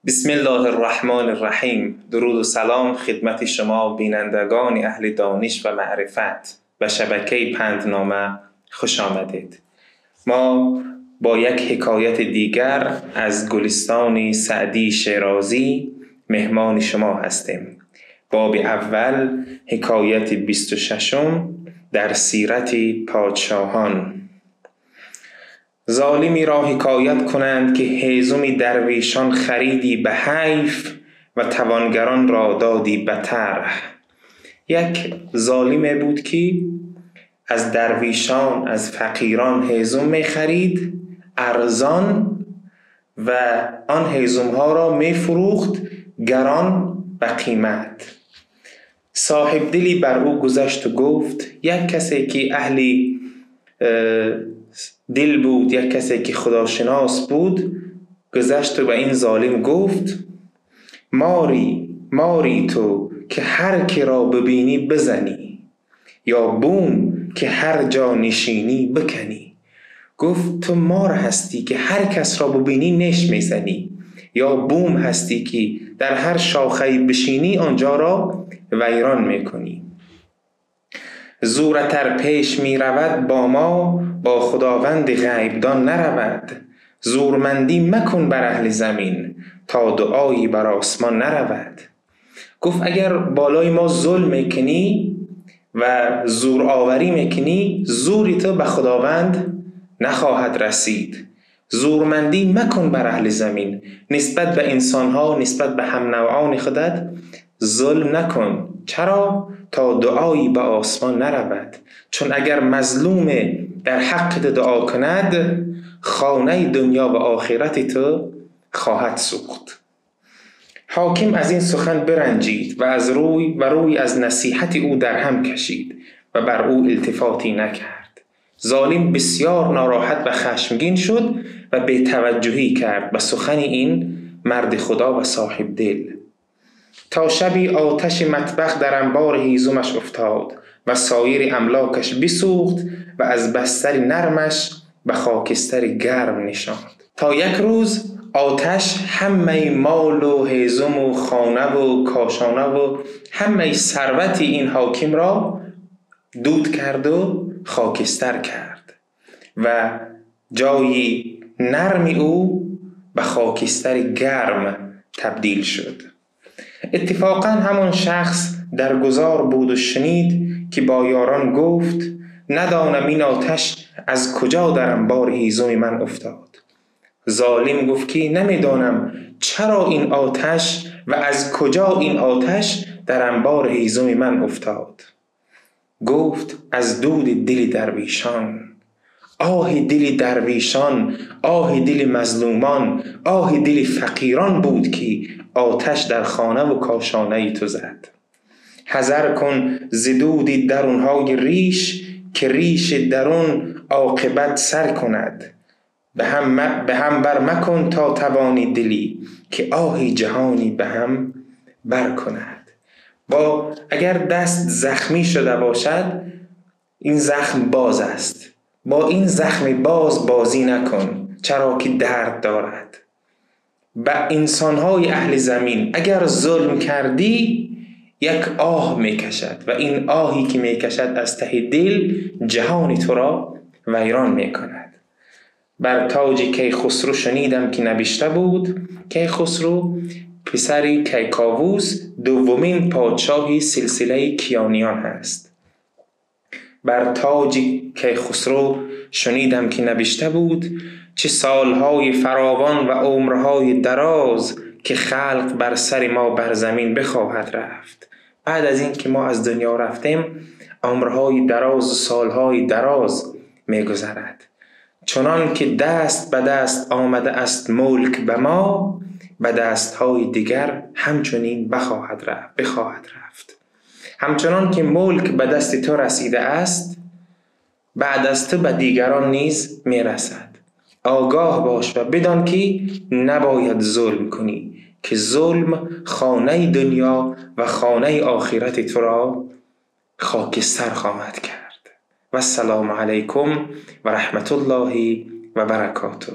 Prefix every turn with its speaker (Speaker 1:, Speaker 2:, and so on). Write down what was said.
Speaker 1: بسم الله الرحمن الرحیم. درود و سلام خدمت شما بینندگان اهل دانش و معرفت و شبکه پندنامه خوش آمدید. ما با یک حکایت دیگر از گلستان سعدی شیرازی مهمان شما هستیم. باب اول، حکایت 26 در سیرت پادشاهان. ظالمی را حکایت کنند که هیزم درویشان خریدی به حیف و توانگران را دادی به طرح. یک ظالم بود که از درویشان، از فقیران هیزم می خرید ارزان و آن هیزم ها را می فروخت گران و قیمت. صاحب دلی بر او گذشت و گفت، یک کسی که اهلی دل بود، یک کسی که خداشناس بود، گذشت و به این ظالم گفت، ماری تو که هر کی را ببینی بزنی، یا بوم که هر جا نشینی بکنی. گفت تو مار هستی که هر کس را ببینی نش میزنی، یا بوم هستی که در هر شاخه بشینی آنجا را ویران میکنی. زورتر پیش می رود با ما، با خداوند غیبدان نرود. زورمندی مکن بر اهل زمین، تا دعایی بر آسمان نرود. گفت اگر بالای ما ظلم میکنی و زور آوری میکنی، زوری تو به خداوند نخواهد رسید. زورمندی مکن بر اهل زمین، نسبت به انسانها، نسبت به هم نوعان خودت ظلم نکن. چرا؟ تا دعایی به آسمان نرود. چون اگر مظلوم در حقت دعا کند، خانه دنیا و آخرت تو خواهد سوخت. حاکم از این سخن برنجید و روی از نصیحت او در هم کشید و بر او التفاتی نکرد. ظالم بسیار ناراحت و خشمگین شد و بی‌توجهی کرد به سخن این مرد خدا و صاحب دل. تا شبی آتش مطبخ در انبار هیزمش افتاد و سایر املاکش بسوخت و از بستر نرمش به خاکستر گرم نشاند. تا یک روز آتش همه مال و هیزم و خانه و کاشانه و همه ثروت این حاکم را دود کرد و خاکستر کرد و جای نرم او به خاکستر گرم تبدیل شد. اتفاقا همان شخص در گذار بود و شنید که با یاران گفت، ندانم این آتش از کجا در انبار هیزم من افتاد. ظالم گفت که نمیدانم چرا این آتش و از کجا این آتش در انبار هیزم من افتاد. گفت از دود دل درویشان. آه دل درویشان، آه دل مظلومان، آه دل فقیران بود که آتش در خانه و کاشانه تو زد. حذر کن ز دود درونهای ریش، که ریش درون عاقبت سر کند. به هم بر مکن تا توانی دلی، که آه جهانی به هم بر کند. اگر دست زخمی شده باشد، این زخم باز است. با این زخم باز بازی نکن، چرا که درد دارد. به انسانهای اهل زمین اگر ظلم کردی، یک آه میکشد و این آهی که میکشد از ته دل جهان تو را ویران میکند. بر تاج کیخسرو شنیدم که نبشته بود. کیخسرو پسر کیکاووس دومین پادشاه سلسله کیانیان هست. بر تاج کیخسرو شنیدم که نبشته بود، چه سالهای فراوان و عمرهای دراز که خلق بر سر ما بر زمین بخواهد رفت. بعد از این که ما از دنیا رفتیم، عمرهای دراز و سالهای دراز میگذرد. چنان که دست به دست آمده است ملک به ما، به دستهای دیگر همچنین بخواهد رفت. همچنان که ملک به دست تو رسیده است، بعد از تو به دیگران نیز میرسد. آگاه باش و بدان که نباید ظلم کنی، که ظلم خانه دنیا و خانه آخرت تو را خاکستر خواهد کرد. و السلام علیکم و رحمت الله و برکاته.